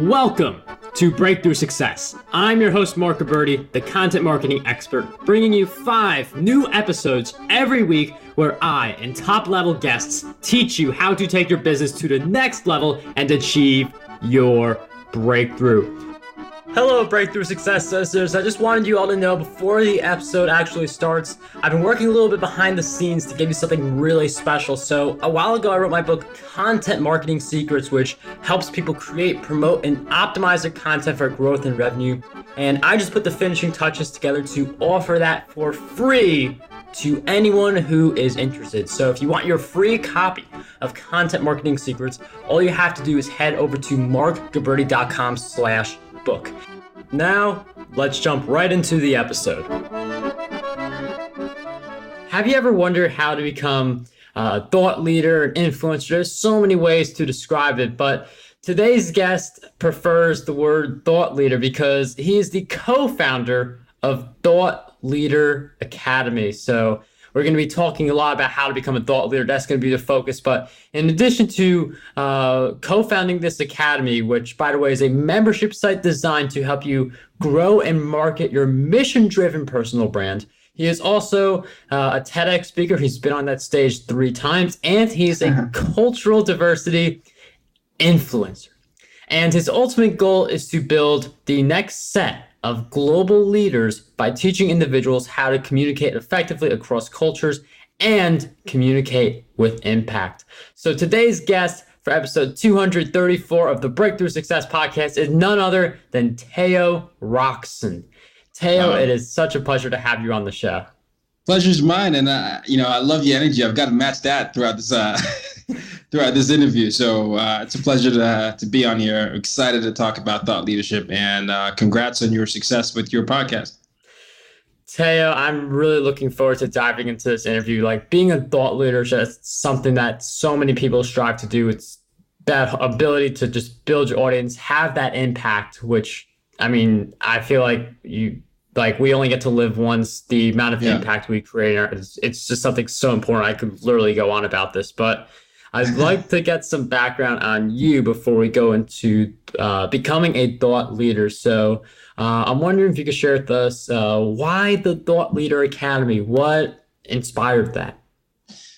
Welcome to Breakthrough Success. I'm your host, Marc Guberti, the content marketing expert, bringing you 5 new episodes every week where I and top-level guests teach you how to take your business to the next level and achieve your breakthrough. Hello, Breakthrough Success listeners. I just wanted you all to know before the episode actually starts, I've been working a little bit behind the scenes to give you something really special. So a while ago, I wrote my book, Content Marketing Secrets, which helps people create, promote, and optimize their content for growth and revenue. And I just put the finishing touches together to offer that for free to anyone who is interested. So if you want your free copy of Content Marketing Secrets, all you have to do is head over to marcguberti.com/book. Now, let's jump right into the episode. Have you ever wondered how to become a thought leader, an influencer? There's so many ways to describe it, but today's guest prefers the word thought leader because he is the co-founder of Thought Leader Academy. So we're going to be talking a lot about how to become a thought leader. That's going to be the focus. But in addition to co-founding this academy, which, by the way, is a membership site designed to help you grow and market your mission-driven personal brand, he is also a TEDx speaker. He's been on that stage 3 times, and he's a cultural diversity influencer. And his ultimate goal is to build the next set of global leaders by teaching individuals how to communicate effectively across cultures and communicate with impact. So today's guest for episode 234 of the Breakthrough Success Podcast is none other than Teo Rockson. Teo, It is such a pleasure to have you on the show. Pleasure's mine, and I love your energy. I've got to match that throughout this throughout this interview. So it's a pleasure to be on here. Excited to talk about thought leadership, and congrats on your success with your podcast. Teo, I'm really looking forward to diving into this interview. Like, being a thought leader is something that so many people strive to do. It's that ability to just build your audience, have that impact, which, I mean, I feel like we only get to live once. The amount of impact we create, it's just something so important. I could literally go on about this, but I'd like to get some background on you before we go into becoming a thought leader. So I'm wondering if you could share with us why the Thought Leader Academy. What inspired that?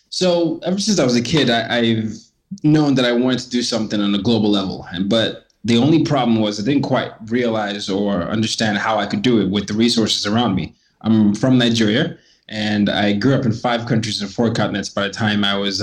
So ever since I was a kid, I've known that I wanted to do something on a global level, but the only problem was I didn't quite realize or understand how I could do it with the resources around me. I'm from Nigeria, and I grew up in 5 countries and 4 continents by the time I was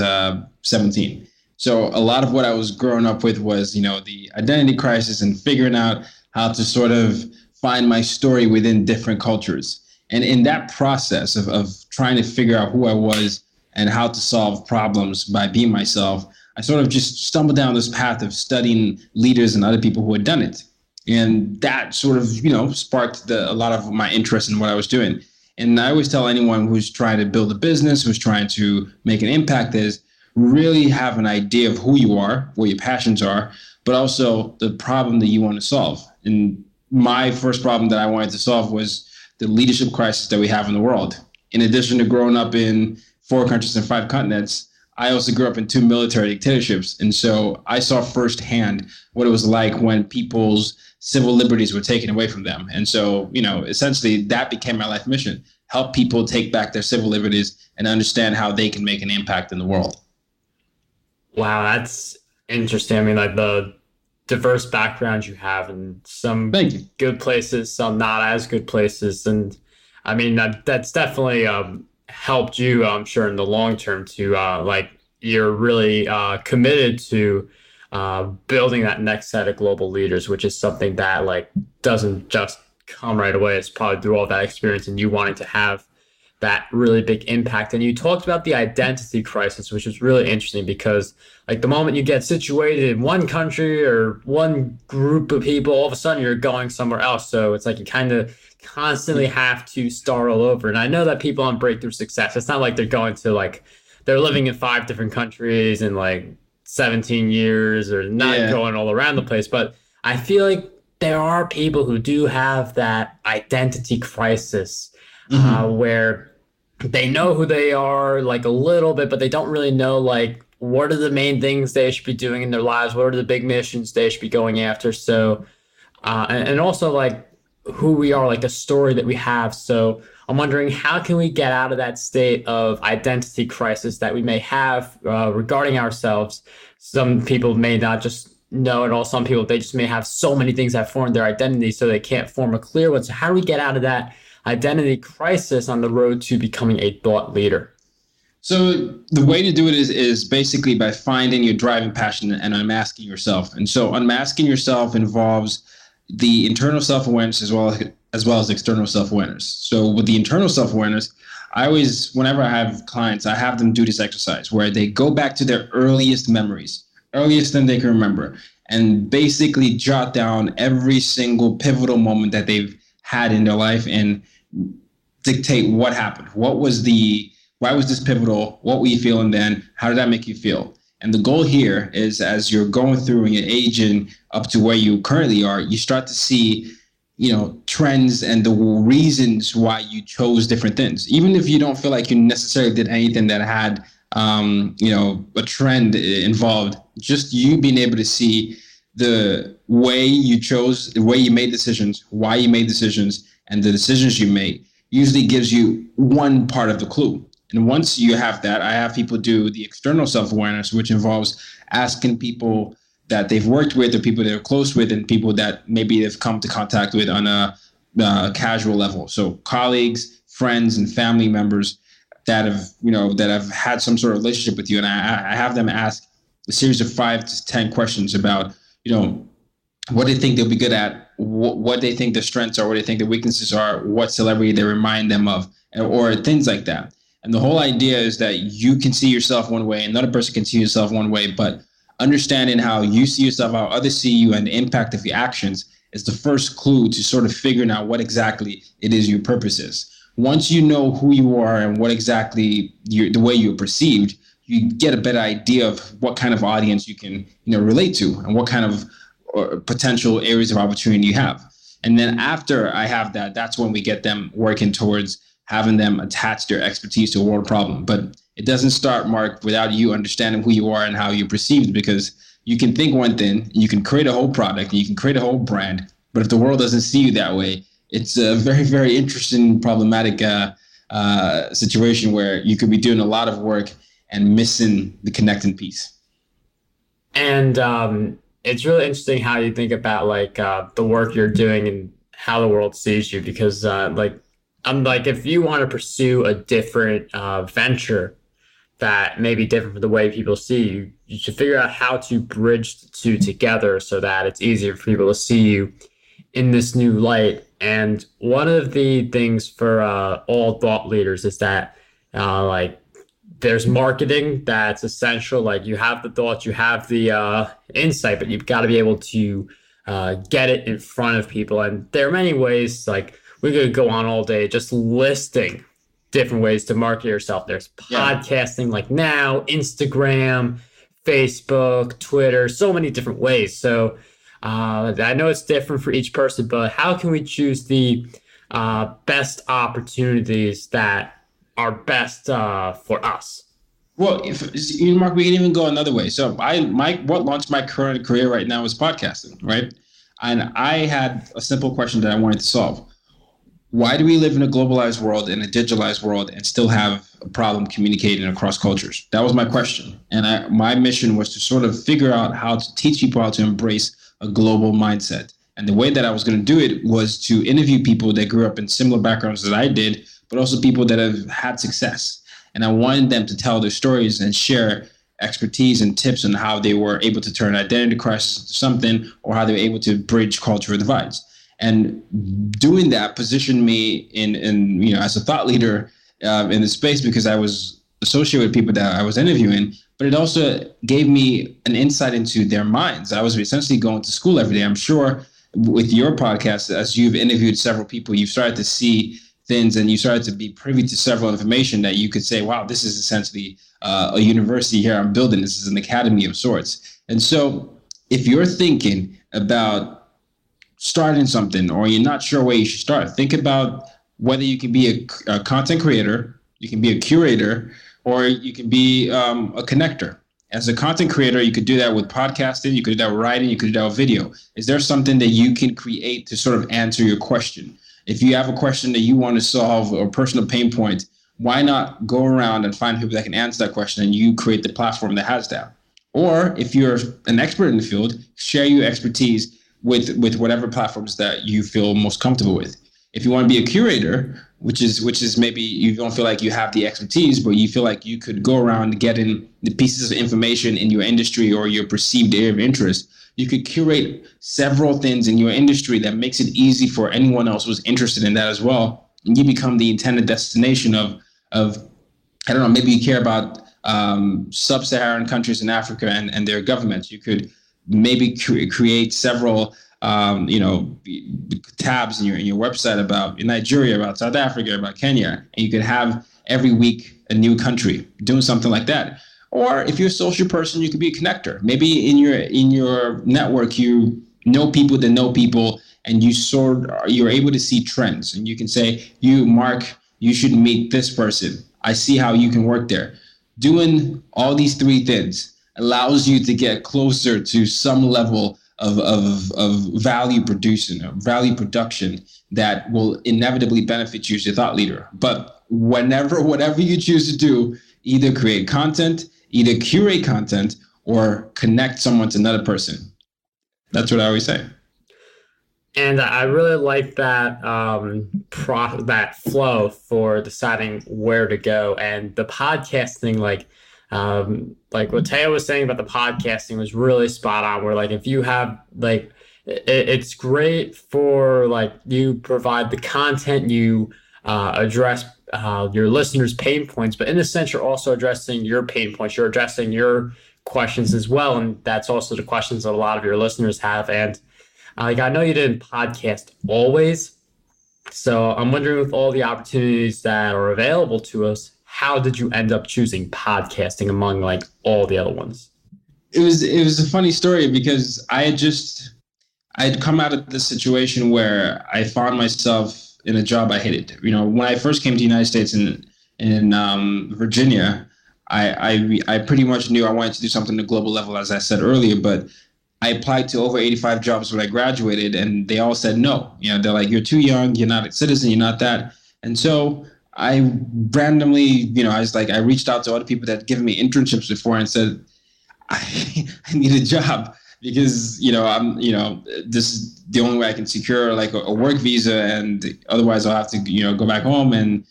17. So a lot of what I was growing up with was, the identity crisis and figuring out how to sort of find my story within different cultures. And in that process of trying to figure out who I was and how to solve problems by being myself, I sort of just stumbled down this path of studying leaders and other people who had done it. And that sort of, sparked a lot of my interest in what I was doing. And I always tell anyone who's trying to build a business, who's trying to make an impact, is really have an idea of who you are, what your passions are, but also the problem that you want to solve. And my first problem that I wanted to solve was the leadership crisis that we have in the world. In addition to growing up in 4 countries and 5 continents, I also grew up in 2 military dictatorships. And so I saw firsthand what it was like when people's civil liberties were taken away from them. And so, essentially that became my life mission: help people take back their civil liberties and understand how they can make an impact in the world. Wow, that's interesting. I mean, like, the diverse background you have, in some good places, some not as good places. And I mean, that's definitely helped you, I'm sure, in the long term to you're really committed to building that next set of global leaders, which is something that doesn't just come right away. It's probably through all that experience and you wanting to have that really big impact. And you talked about the identity crisis, which is really interesting because the moment you get situated in one country or one group of people, all of a sudden you're going somewhere else. So it's you kind of constantly have to start all over. And I know that people on Breakthrough Success, it's not like they're going to they're living in 5 different countries in 17 years or not going all around the place. But I feel like there are people who do have that identity crisis where they know who they are a little bit, but they don't really know what are the main things they should be doing in their lives? What are the big missions they should be going after? So, and also like who we are, like a story that we have. So I'm wondering, how can we get out of that state of identity crisis that we may have regarding ourselves? Some people may not just know it all. Some people, they just may have so many things that form their identity, so they can't form a clear one. So how do we get out of that identity crisis on the road to becoming a thought leader? So the way to do it is basically by finding your driving passion and unmasking yourself. And so unmasking yourself involves the internal self-awareness as well as external self-awareness. So with the internal self-awareness, I always, whenever I have clients, I have them do this exercise where they go back to their earliest memories, earliest than they can remember, and basically jot down every single pivotal moment that they've had in their life and dictate what happened. Why was this pivotal? What were you feeling then? How did that make you feel? And the goal here is, as you're going through and you're aging up to where you currently are, you start to see, trends and the reasons why you chose different things. Even if you don't feel like you necessarily did anything that had, a trend involved, just you being able to see the way you chose, the way you made decisions, why you made decisions, and the decisions you made usually gives you one part of the clue. And once you have that, I have people do the external self-awareness, which involves asking people that they've worked with or people they're close with and people that maybe they've come to contact with on a casual level. So colleagues, friends, and family members that have had some sort of relationship with you. And I have them ask a series of 5 to 10 questions about, what they think they'll be good at, what they think their strengths are, what they think their weaknesses are, what celebrity they remind them of, or things like that. And the whole idea is that you can see yourself one way, another person can see yourself one way, but understanding how you see yourself, how others see you, and the impact of your actions is the first clue to sort of figuring out what exactly it is your purpose is. Once you know who you are and what exactly the way you're perceived, you get a better idea of what kind of audience you can relate to and what kind of potential areas of opportunity you have. And then after I have that, that's when we get them working towards having them attach their expertise to a world problem. But it doesn't start, Mark, without you understanding who you are and how you're perceived, because you can think one thing, you can create a whole product, you can create a whole brand, but if the world doesn't see you that way, it's a very, very interesting, problematic situation where you could be doing a lot of work and missing the connecting piece. And it's really interesting how you think about the work you're doing and how the world sees you, because if you want to pursue a different venture that may be different from the way people see you, you should figure out how to bridge the two together so that it's easier for people to see you in this new light. And one of the things for all thought leaders is that there's marketing that's essential. Like, you have the thoughts, you have the insight, but you've got to be able to get it in front of people. And there are many ways, we could go on all day just listing different ways to market yourself. There's podcasting, like now, Instagram, Facebook, Twitter, so many different ways. So I know it's different for each person, but how can we choose the best opportunities that are best for us? Well, Mark, we can even go another way. So what launched my current career right now is podcasting, right? And I had a simple question that I wanted to solve. Why do we live in a globalized world, in a digitalized world, and still have a problem communicating across cultures? That was my question. And my mission was to sort of figure out how to teach people how to embrace a global mindset. And the way that I was going to do it was to interview people that grew up in similar backgrounds that I did, but also people that have had success. And I wanted them to tell their stories and share expertise and tips on how they were able to turn identity crisis into something, or how they were able to bridge cultural divides. And doing that positioned me in as a thought leader in the space, because I was associated with people that I was interviewing, but it also gave me an insight into their minds. I was essentially going to school every day. I'm sure with your podcast, as you've interviewed several people, you've started to see things and you started to be privy to several information that you could say, wow, this is essentially a university here I'm building. This is an academy of sorts. And so if you're thinking about starting something, or you're not sure where you should start, think about whether you can be a content creator, you can be a curator, or you can be a connector. As a content creator, you could do that with podcasting, you could do that with writing, you could do that with video. Is there something that you can create to sort of answer your question? If you have a question that you want to solve or personal pain point, why not go around and find people that can answer that question and you create the platform that has that? Or if you're an expert in the field, share your expertise with whatever platforms that you feel most comfortable with. If you want to be a curator, which is maybe you don't feel like you have the expertise, but you feel like you could go around getting the pieces of information in your industry or your perceived area of interest, you could curate several things in your industry that makes it easy for anyone else who's interested in that as well. And you become the intended destination of I don't know, maybe you care about sub-Saharan countries in Africa and their governments. You could maybe create several tabs in your website about Nigeria, about South Africa, about Kenya, and you could have every week a new country doing something like that. Or if you're a social person, you could be a connector. Maybe in your network, you know people that know people, and you're able to see trends, and you can say, you, Marc, you should meet this person. I see how you can work there. Doing all these three things allows you to get closer to some level of value production that will inevitably benefit you as a thought leader. But whatever you choose to do, either create content, either curate content, or connect someone to another person. That's what I always say. And I really like that that flow for deciding where to go. And the podcasting, like what Teo was saying about the podcasting was really spot on. Where like if you have like it's great for like you provide the content, you address your listeners' pain points, but in a sense you're also addressing your pain points. You're addressing your questions as well, and that's also the questions that a lot of your listeners have. And like I know you didn't podcast always, so I'm wondering with all the opportunities that are available to us, how did you end up choosing podcasting among like all the other ones? It was a funny story because I'd come out of this situation where I found myself in a job I hated. You know, when I first came to the United States in Virginia, I pretty much knew I wanted to do something at a global level, as I said earlier, but I applied to over 85 jobs when I graduated, and they all said no. You know, they're like, you're too young, you're not a citizen, you're not that. And so I randomly, I reached out to other people that had given me internships before and said, I need a job because, this is the only way I can secure like a work visa, and otherwise I'll have to, go back home. And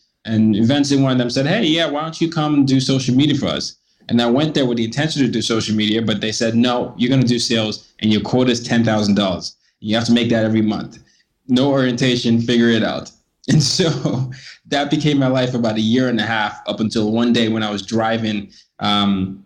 eventually one of them said, hey, yeah, why don't you come do social media for us? And I went there with the intention to do social media, but they said, no, you're going to do sales and your quota is $10,000. You have to make that every month. No orientation, figure it out. And so that became my life about a year and a half, up until one day when I was driving to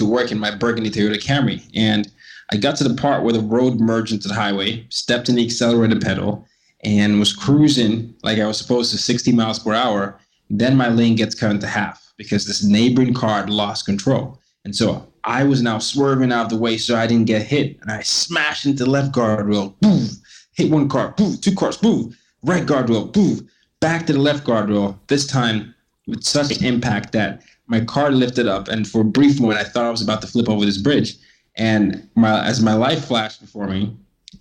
work in my burgundy Toyota Camry. And I got to the part where the road merged into the highway, stepped in the accelerator pedal, and was cruising like I was supposed to 60 miles per hour. Then my lane gets cut into half because this neighboring car had lost control. And so I was now swerving out of the way so I didn't get hit. And I smashed into the left guardrail, boom, hit one car, boom, two cars, boom, right guardrail, boom, back to the left guardrail, this time with such impact that my car lifted up. And for a brief moment, I thought I was about to flip over this bridge. And as my life flashed before me,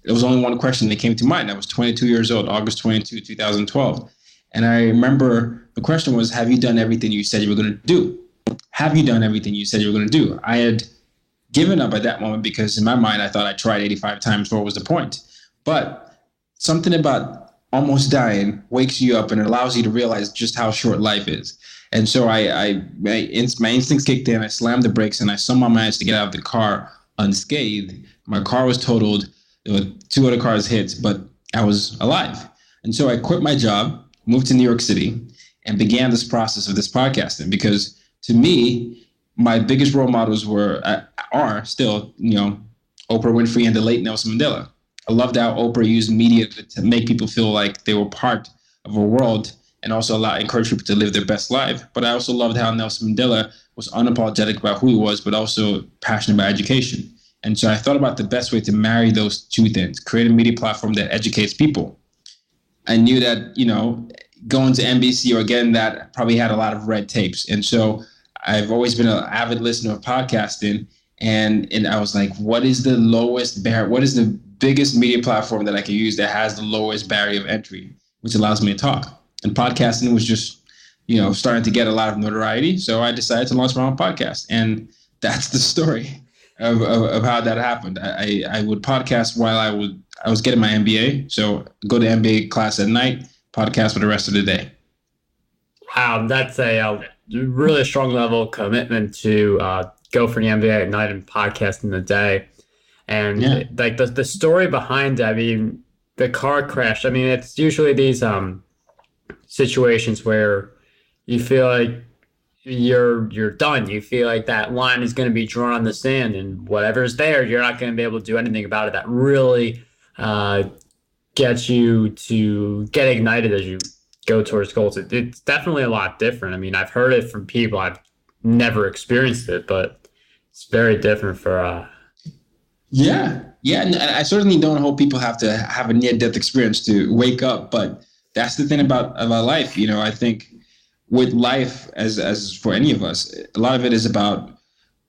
there was only one question that came to mind. I was 22 years old, August 22, 2012. And I remember the question was, have you done everything you said you were going to do? Have you done everything you said you were going to do? I had given up at that moment because in my mind, I thought I tried 85 times. What was the point? But something about almost dying wakes you up and it allows you to realize just how short life is. And so my instincts kicked in. I slammed the brakes and I somehow managed to get out of the car unscathed. My car was totaled. There were two other cars hit, but I was alive. And so I quit my job, moved to New York City, and began this process of this podcasting. Because to me, my biggest role models are still, Oprah Winfrey and the late Nelson Mandela. I loved how Oprah used media to make people feel like they were part of a world and also encourage people to live their best life. But I also loved how Nelson Mandela was unapologetic about who he was, but also passionate about education. And so I thought about the best way to marry those two things, create a media platform that educates people. I knew that, going to NBC or getting that probably had a lot of red tapes. And so I've always been an avid listener of podcasting, and I was like, what is the lowest barrier? What is the biggest media platform that I can use that has the lowest barrier of entry, which allows me to talk? And podcasting was just, starting to get a lot of notoriety. So I decided to launch my own podcast, and that's the story of how that happened. I would podcast while I was getting my MBA. So go to MBA class at night, podcast for the rest of the day. Wow, that's a really strong level of commitment to go for the MBA at night and podcast in the day. And like the story behind that, I mean, the car crash, I mean, it's usually these situations where you feel like you're done. You feel like that line is going to be drawn on the sand, and whatever's there, you're not going to be able to do anything about it. That really gets you to get ignited as you go towards goals. It's definitely a lot different. I mean, I've heard it from people. I've never experienced it, but it's very different for Yeah. And I certainly don't hope people have to have a near-death experience to wake up, but that's the thing about life. I think with life, as for any of us, a lot of it is about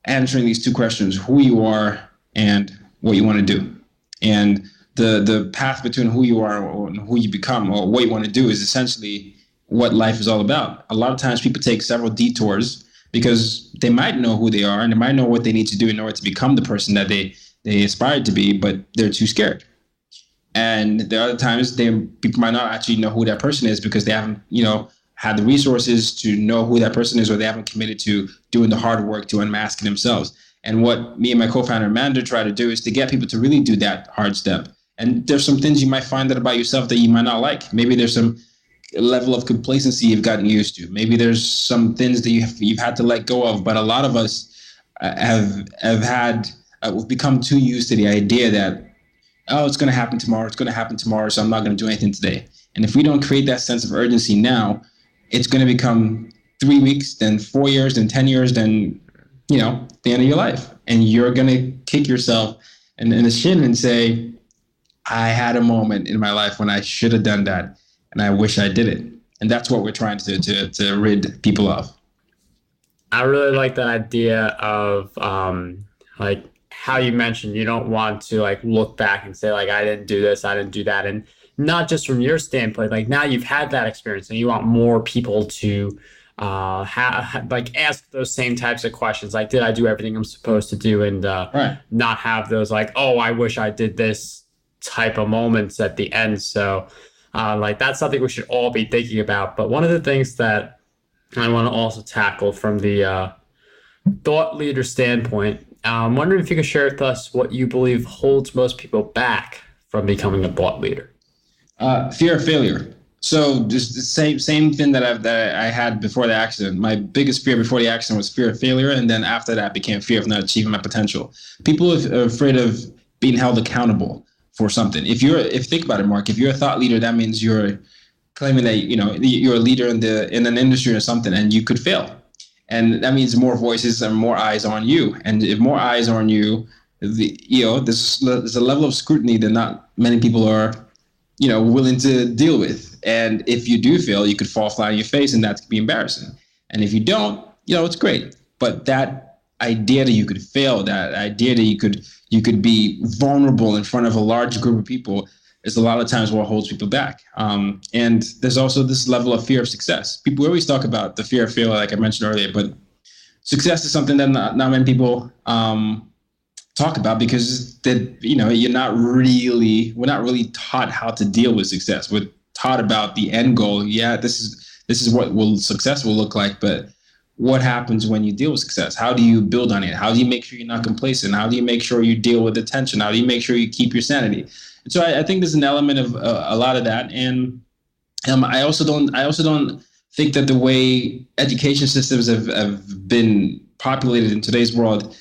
answering these two questions: who you are and what you want to do. And the path between who you are and who you become, or what you want to do, is essentially what life is all about. A lot of times people take several detours because they might know who they are and they might know what they need to do in order to become the person that they aspire to be, but they're too scared. And there are other times people might not actually know who that person is because they haven't, had the resources to know who that person is, or they haven't committed to doing the hard work to unmask themselves. And what me and my co-founder Amanda try to do is to get people to really do that hard step. And there's some things you might find out about yourself that you might not like. Maybe there's some level of complacency you've gotten used to. Maybe there's some things that you've had to let go of. But a lot of us we've become too used to the idea that, it's going to happen tomorrow. It's going to happen tomorrow. So I'm not going to do anything today. And if we don't create that sense of urgency now, it's going to become 3 weeks, then 4 years, then 10 years, then, the end of your life. And you're going to kick yourself in the shin and say, I had a moment in my life when I should have done that, and I wish I did it. And that's what we're trying to rid people of. I really like that idea of like how you mentioned you don't want to like look back and say like, I didn't do this, I didn't do that. And not just from your standpoint, like now you've had that experience and you want more people to ask those same types of questions. Like, did I do everything I'm supposed to do? And not have those like, oh, I wish I did this type of moments at the end. So that's something we should all be thinking about. But one of the things that I want to also tackle from the thought leader standpoint, I'm wondering if you could share with us what you believe holds most people back from becoming a thought leader. Fear of failure. So just the same thing that I had before the accident. My biggest fear before the accident was fear of failure, and then after that became fear of not achieving my potential. People are afraid of being held accountable for something. If think about it, Marc, if you're a thought leader, that means you're claiming that you're a leader in an industry or something, and you could fail, and that means more voices and more eyes on you. And if more eyes are on you, there's a level of scrutiny that not many people are willing to deal with. And if you do fail, you could fall flat on your face, and that could be embarrassing. And if you don't, it's great. But that idea that you could fail, that idea that you could be vulnerable in front of a large group of people, is a lot of times what holds people back. And there's also this level of fear of success. People always talk about the fear of failure, like I mentioned earlier, but success is something that not many people talk about, because we're not really taught how to deal with success. We're taught about the end goal. Yeah, this is what success will look like, but what happens when you deal with success? How do you build on it? How do you make sure you're not complacent? How do you make sure you deal with the tension? How do you make sure you keep your sanity? And so I think there's an element of a lot of that. And I also don't think that the way education systems have been populated in today's world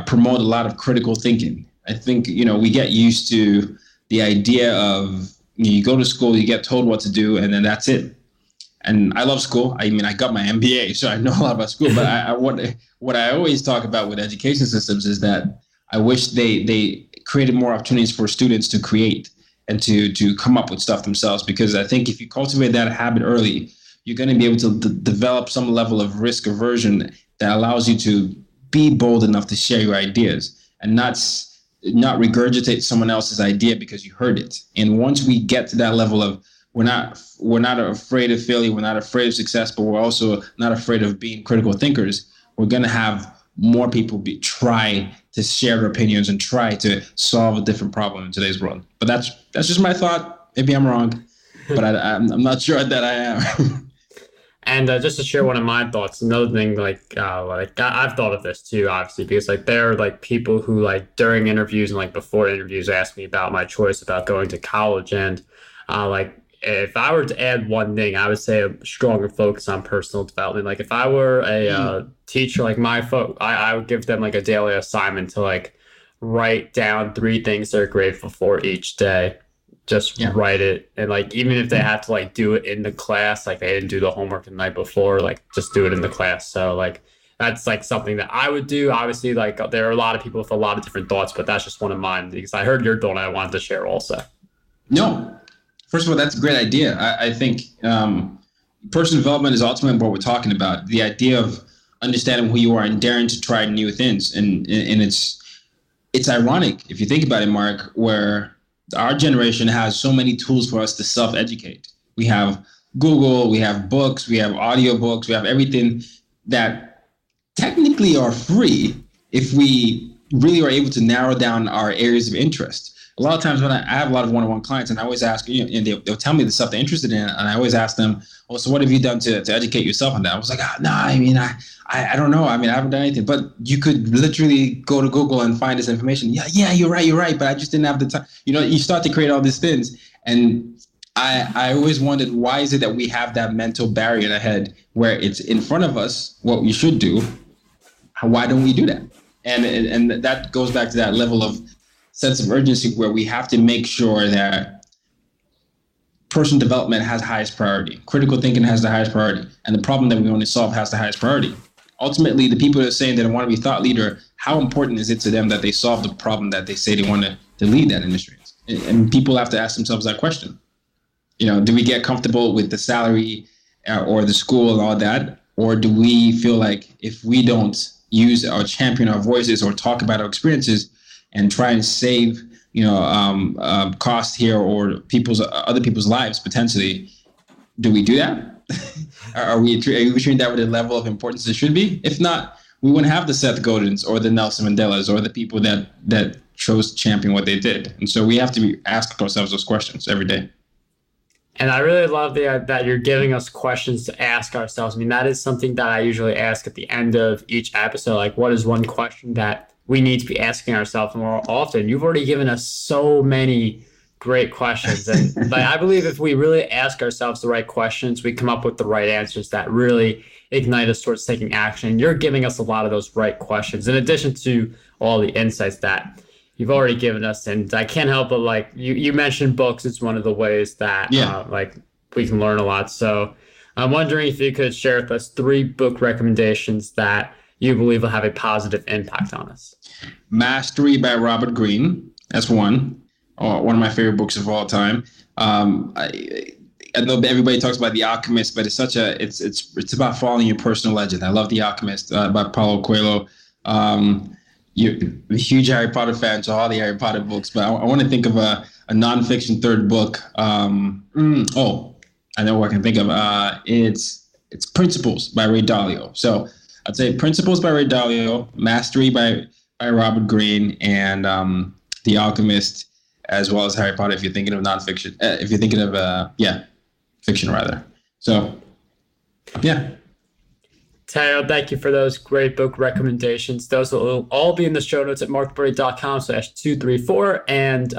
promote a lot of critical thinking. I think, we get used to the idea of you go to school, you get told what to do, and then that's it. And I love school. I mean, I got my MBA, so I know a lot about school. But what I always talk about with education systems is that I wish they created more opportunities for students to create and to come up with stuff themselves. Because I think if you cultivate that habit early, you're going to be able to develop some level of risk aversion that allows you to be bold enough to share your ideas and not regurgitate someone else's idea because you heard it. And once we get to that level of we're not afraid of failure, we're not afraid of success, but we're also not afraid of being critical thinkers, we're going to have more people try to share their opinions and try to solve a different problem in today's world. But that's just my thought. Maybe I'm wrong, but I'm not sure that I am. And just to share one of my thoughts, another thing, like I've thought of this too, obviously, because like there are like people who like during interviews and like before interviews ask me about my choice about going to college, and like if I were to add one thing, I would say a stronger focus on personal development. Like if I were a teacher, like I would give them like a daily assignment to like write down 3 things they're grateful for each day. Just write it, and like even if they had to like do it in the class, like they didn't do the homework the night before, like just do it in the class. So like that's like something that I would do. Obviously, like there are a lot of people with a lot of different thoughts, but that's just one of mine because I heard your thought and I wanted to share also. No, first of all, that's a great idea. I think personal development is ultimately what we're talking about. The idea of understanding who you are and daring to try new things, and it's ironic if you think about it, Marc, where our generation has so many tools for us to self-educate. We have Google, we have books, we have audiobooks, we have everything that technically are free if we really are able to narrow down our areas of interest. A lot of times when I have a lot of one-on-one clients, and I always ask, and they'll tell me the stuff they're interested in, and I always ask them, oh, so what have you done to educate yourself on that? I was like, no, I mean, I don't know. I mean, I haven't done anything, but you could literally go to Google and find this information. Yeah, you're right. But I just didn't have the time. You start to create all these things. And I always wondered, why is it that we have that mental barrier in our head where it's in front of us, what we should do? Why don't we do that? And that goes back to that level of sense of urgency where we have to make sure that personal development has highest priority. Critical thinking has the highest priority. And the problem that we want to solve has the highest priority. Ultimately, the people that are saying that they want to be thought leader, how important is it to them that they solve the problem that they say they want to lead that industry? And people have to ask themselves that question. Do we get comfortable with the salary or the school and all that? Or do we feel like if we don't use or champion our voices or talk about our experiences and try and save cost here or other people's lives potentially, do we do that? Are we treating that with a level of importance it should be? If not, we wouldn't have the Seth Godins or the Nelson Mandelas or the people that chose to champion what they did. And so we have to ask ourselves those questions every day. And I really love that you're giving us questions to ask ourselves. I mean, that is something that I usually ask at the end of each episode. Like, what is one question that we need to be asking ourselves more often? You've already given us so many great questions. And I believe if we really ask ourselves the right questions, we come up with the right answers that really ignite us towards taking action. You're giving us a lot of those right questions, in addition to all the insights that you've already given us. And I can't help but like you mentioned books. It's one of the ways that we can learn a lot. So I'm wondering if you could share with us 3 book recommendations that you believe will have a positive impact on us. Mastery by Robert Greene. That's one of my favorite books of all time. I know everybody talks about The Alchemist, but it's about following your personal legend. I love The Alchemist by Paulo Coelho. You're a huge Harry Potter fan, so all the Harry Potter books, but I want to think of a nonfiction third book. I know what I can think of. It's Principles by Ray Dalio. So I'd say Principles by Ray Dalio, Mastery by Robert Greene, and The Alchemist, as well as Harry Potter if you're thinking of nonfiction. If you're thinking of, fiction rather. So, yeah. Teo, thank you for those great book recommendations. Those will all be in the show notes at markberry.com/234. And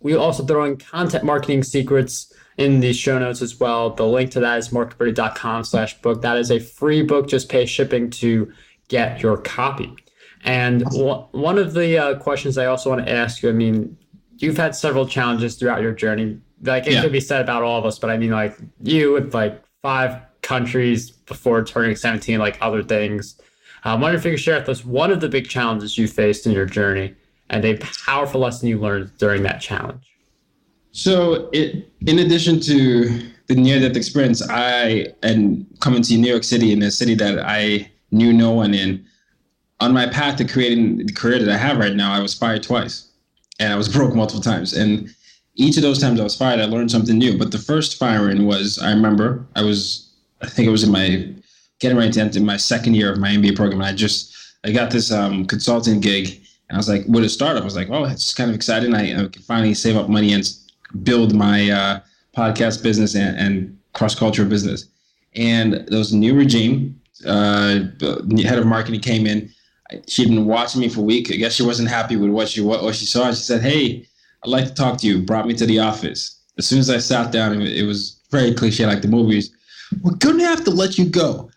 we'll also throw in content marketing secrets in the show notes as well. The link to that is markberry.com/book. That is a free book. Just pay shipping to get your copy. And one of the questions I also want to ask you, I mean, you've had several challenges throughout your journey. Like it could be said about all of us, but I mean, like you with like 5 countries before turning 17, like other things. I wonder if you could share with us one of the big challenges you faced in your journey and a powerful lesson you learned during that challenge. So in addition to the near-death experience, and coming to New York City, in a city that I knew no one. And on my path to creating the career that I have right now, I was fired twice and I was broke multiple times. And each of those times I was fired, I learned something new. But the first firing was, I remember I think it was in my getting ready to enter my second year of my MBA program. And I got this consulting gig, and I was like, with a startup, I was like, oh, it's kind of exciting. I can finally save up money and build my podcast business and cross-cultural business. And there was a new regime, the head of marketing came in. She'd been watching me for a week. I guess she wasn't happy with what she saw. She said, hey, I'd like to talk to you. Brought me to the office. As soon as I sat down, it was very cliche, like the movies. We're going to have to let you go.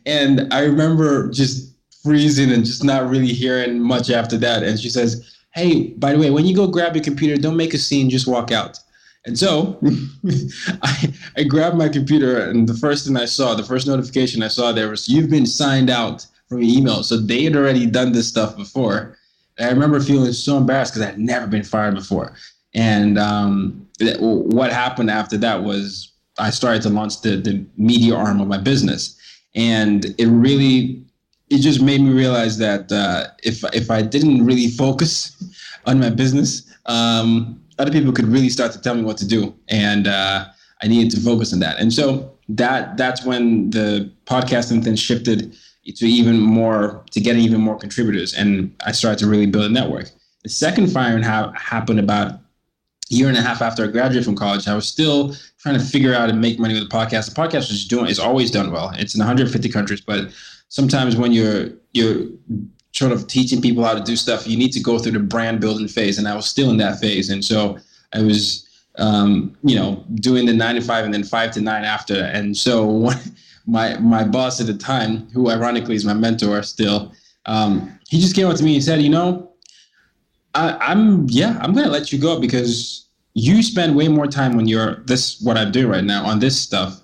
And I remember just freezing and just not really hearing much after that. And she says, hey, by the way, when you go grab your computer, don't make a scene, just walk out. And so I grabbed my computer, and the first notification I saw there was, you've been signed out from your email. So they had already done this stuff before. And I remember feeling so embarrassed because I had never been fired before. And what happened after that was I started to launch the media arm of my business. And it just made me realize that if I didn't really focus on my business, other people could really start to tell me what to do. And I needed to focus on that. And so that's when the podcasting thing shifted to getting even more contributors. And I started to really build a network. The second firing happened about a year and a half after I graduated from college. I was still trying to figure out and make money with the podcast. The podcast is always done well. It's in 150 countries, but sometimes when you're sort of teaching people how to do stuff, you need to go through the brand building phase. And I was still in that phase. And so I was, doing the 9 to 5 and then 5 to 9 after. And so my boss at the time, who ironically is my mentor still, he just came up to me and said, I'm going to let you go because you spend way more time when what I'm doing right now on this stuff.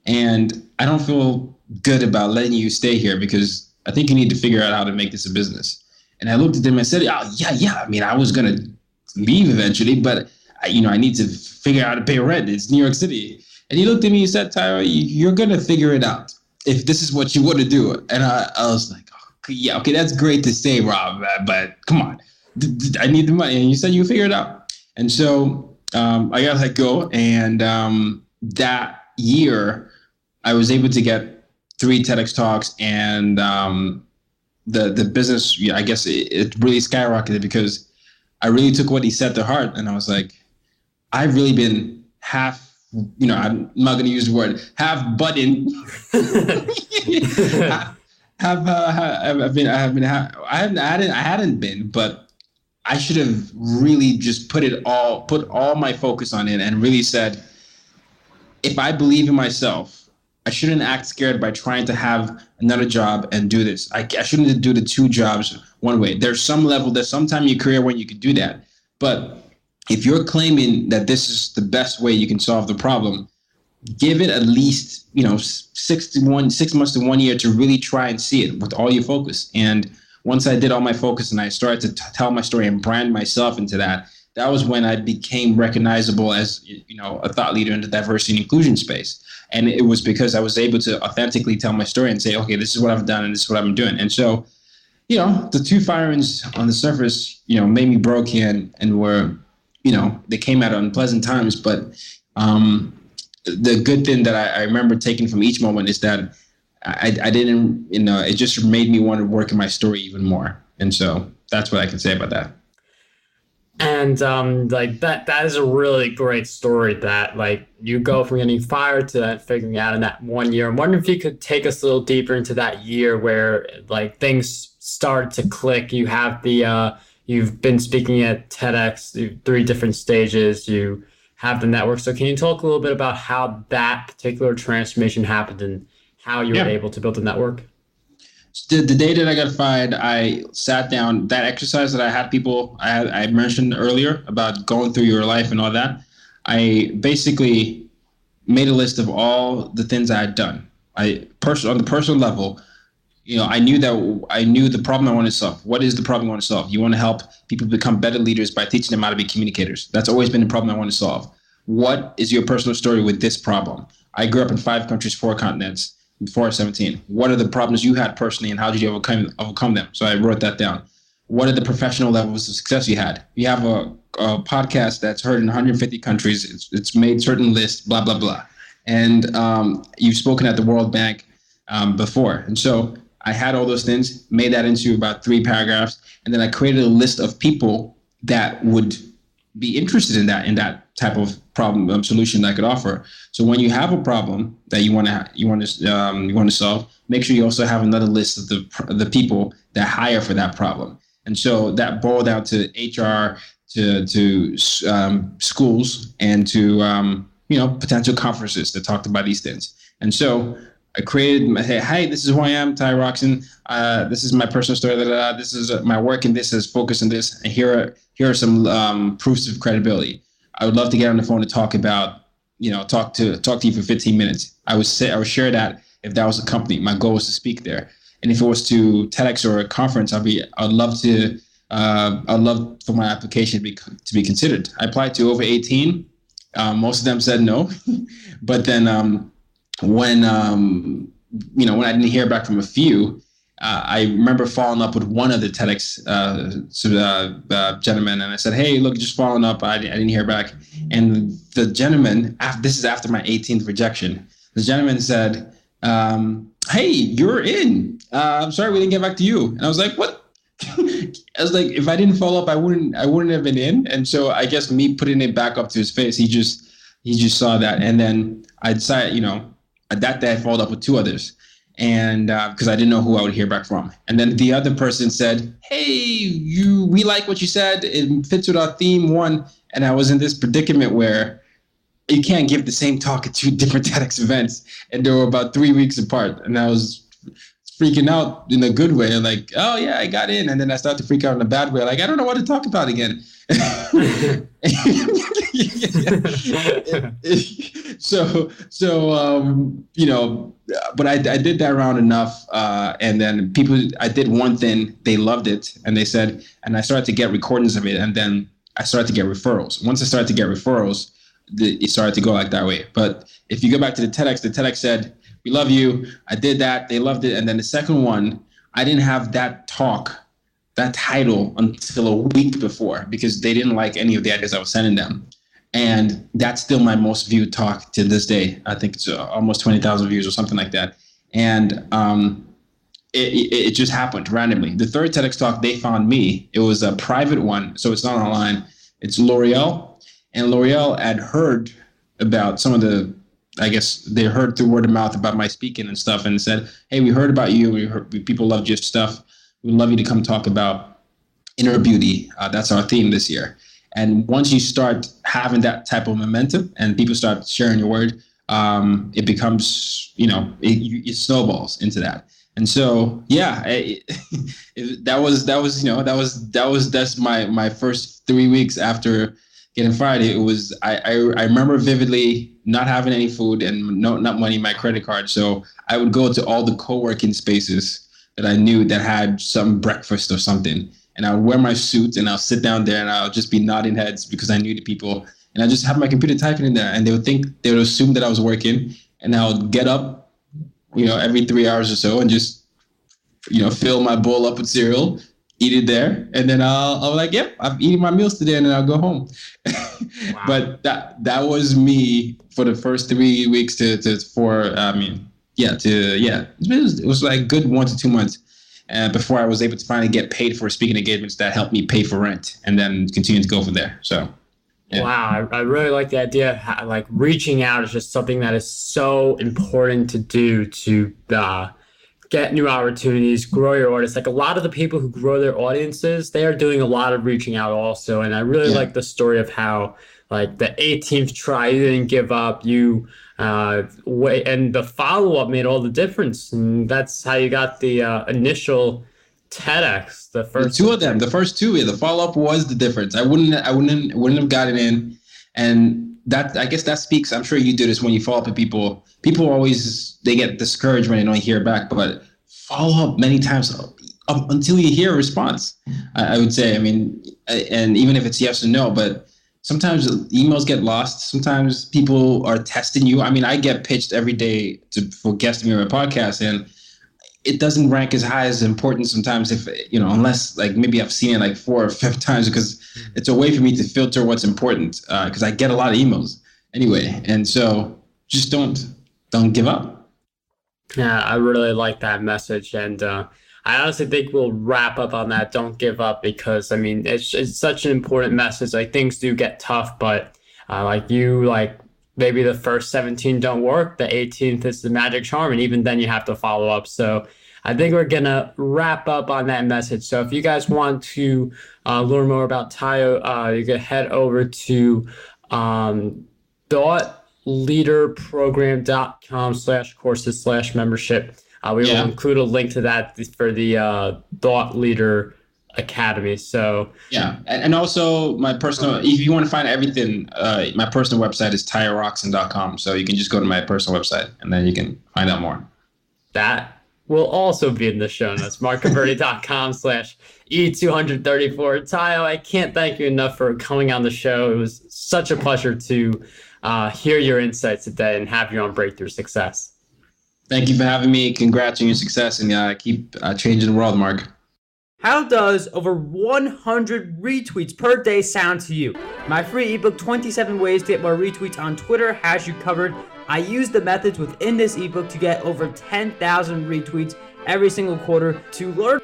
And I don't feel good about letting you stay here because I think you need to figure out how to make this a business. And I looked at him and said, oh, yeah. I mean, I was going to leave eventually, but I need to figure out how to pay rent. It's New York City. And he looked at me and said, Tyra, you're going to figure it out if this is what you want to do. And I was like, oh, yeah, okay, that's great to say, Rob, but come on. I need the money. And you said you figure it out. And so I got to let go. And that year, I was able to get 3 TEDx talks, and the business, I guess it really skyrocketed because I really took what he said to heart. And I was like, I've really been I'm not going to use the word half button. I hadn't been, but I should have really just put all my focus on it and really said, if I believe in myself, I shouldn't act scared by trying to have another job and do this. I shouldn't do the 2 jobs one way. There's some time in your career when you could do that. But if you're claiming that this is the best way you can solve the problem, give it at least 6 months to 1 year to really try and see it with all your focus. And once I did all my focus and I started to tell my story and brand myself into that was when I became recognizable as a thought leader in the diversity and inclusion space. And it was because I was able to authentically tell my story and say, okay, this is what I've done and this is what I've been doing. And so, the 2 firings on the surface, made me broke and were, they came at unpleasant times. But the good thing that I remember taking from each moment is that I didn't, it just made me want to work in my story even more. And so that's what I can say about that. And that is a really great story that you go from getting fired to that figuring out in that 1 year. I'm wondering if you could take us a little deeper into that year where things started to click. You have you've been speaking at TEDx, 3 different stages, you have the network. So can you talk a little bit about how that particular transformation happened and how you were able to build a network? The day that I got fired, I sat down. That exercise that I had I mentioned earlier about going through your life and all that, I basically made a list of all the things I had done. On the personal level, I knew the problem I wanted to solve. What is the problem I want to solve? You want to help people become better leaders by teaching them how to be communicators. That's always been the problem I want to solve. What is your personal story with this problem? I grew up in 5 countries, 4 continents. before 17. What are the problems you had personally, and how did you overcome them? So I wrote that down. What are the professional levels of success you had? You have a podcast that's heard in 150 countries. It's made certain lists, blah, blah, blah. And you've spoken at the World Bank before. And so I had all those things, made that into about 3 paragraphs. And then I created a list of people that would be interested in that type of problem solution that I could offer. So when you have a problem that you want to solve, make sure you also have another list of the people that hire for that problem. And so that boiled down to HR, to schools, and to potential conferences that talked about these things. And so I created, hey, this is who I am, Ty Rockson. This is my personal story. This is my work, and this is focus on this. And here are some proofs of credibility. I would love to get on the phone to talk about, talk to you for 15 minutes. I would share that if that was a company. My goal was to speak there. And if it was to TEDx or a conference, I'd love for my application to be considered. I applied to over 18. Most of them said no, but then when I didn't hear back from a few, I remember following up with one of the TEDx gentlemen, and I said, "Hey, look, just following up. I didn't hear back." And the gentleman, this is after my 18th rejection, the gentleman said, "Hey, you're in. I'm sorry we didn't get back to you." And I was like, "What?" I was like, if I didn't follow up, I wouldn't have been in. And so I guess me putting it back up to his face, he just saw that. And then I decided, that day I followed up with 2 others, and because I didn't know who I would hear back from. And then the other person said, "Hey, we like what you said. It fits with our theme 1." And I was in this predicament where you can't give the same talk at 2 different TEDx events, and they were about 3 weeks apart. And I was freaking out in a good way, like, oh yeah, I got in. And then I started to freak out in a bad way, like, I don't know what to talk about again. But I did that round enough, and then I did one thing, they loved it, and they said, and I started to get recordings of it, and then I started to get referrals. Once I started to get referrals, it started to go like that way. But if you go back to the TEDx said, "We love you." I did that, they loved it. And then the second one, I didn't have that title until a week before, because they didn't like any of the ideas I was sending them. And that's still my most viewed talk to this day. I think it's almost 20,000 views or something like that. And it just happened randomly. The third TEDx talk, they found me. It was a private one, so it's not online. It's L'Oreal. And L'Oreal had heard about some of the, I guess they heard through word of mouth about my speaking and stuff, and said, "Hey, we heard about you. People loved your stuff. We'd love you to come talk about inner beauty. That's our theme this year." And once you start having that type of momentum and people start sharing your word, it becomes, it snowballs into that. And so, yeah, that's my first 3 weeks after getting fired. It was, I remember vividly not having any food and not money in my credit card. So I would go to all the co-working spaces that I knew that had some breakfast or something. And I would wear my suit and I'll sit down there and I'll just be nodding heads because I knew the people. And I just have my computer typing in there, and they would assume that I was working, and I would get up, every 3 hours or so and just, fill my bowl up with cereal, eat it there. And then I'll be like, yep, I'm eating my meals today, and then I'll go home. Wow. But that was me for the first 3 weeks it was like good 1 to 2 months before I was able to finally get paid for speaking engagements that helped me pay for rent, and then continue to go from there. So. Yeah. Wow, I really like the idea. Like, reaching out is just something that is so important to do to get new opportunities, grow your audience. Like, a lot of the people who grow their audiences, they are doing a lot of reaching out also. And I really like the story of how, like, the 18th try, you didn't give up. You and the follow-up made all the difference. And that's how you got the initial TEDx, the first 2 of them, the first 2, the follow-up was the difference. I wouldn't have gotten in. And that, I guess that speaks, I'm sure you do this when you follow up with people. People always, they get discouraged when they don't hear back, but follow up many times until you hear a response. I would say, and even if it's yes or no, but sometimes emails get lost. Sometimes people are testing you. I mean, I get pitched every day for guesting me on my podcast, and it doesn't rank as high as important sometimes if, unless like maybe I've seen it like 4 or 5 times, because it's a way for me to filter what's important, because I get a lot of emails anyway. And so just don't give up. Yeah, I really like that message, and I honestly think we'll wrap up on that. Don't give up, because I mean it's such an important message. Like, things do get tough, but like maybe the first 17 don't work, the 18th is the magic charm, and even then you have to follow up. So I think we're gonna wrap up on that message. So if you guys want to learn more about Tayo, you can head over to thoughtleaderprogram.com/courses/membership. We will include a link to that for the Thought Leader Academy. So yeah, and also my personal, if you want to find everything, my personal website is tyrockson.com. So you can just go to my personal website and then you can find out more. That will also be in the show notes. marcguberti.com/E234. Tayo, I can't thank you enough for coming on the show. It was such a pleasure to hear your insights today and have you on Breakthrough Success. Thank you for having me. Congrats on your success, and keep changing the world, Marc. How does over 100 retweets per day sound to you? My free ebook, 27 Ways to Get More Retweets on Twitter, has you covered. I use the methods within this ebook to get over 10,000 retweets every single quarter. To learn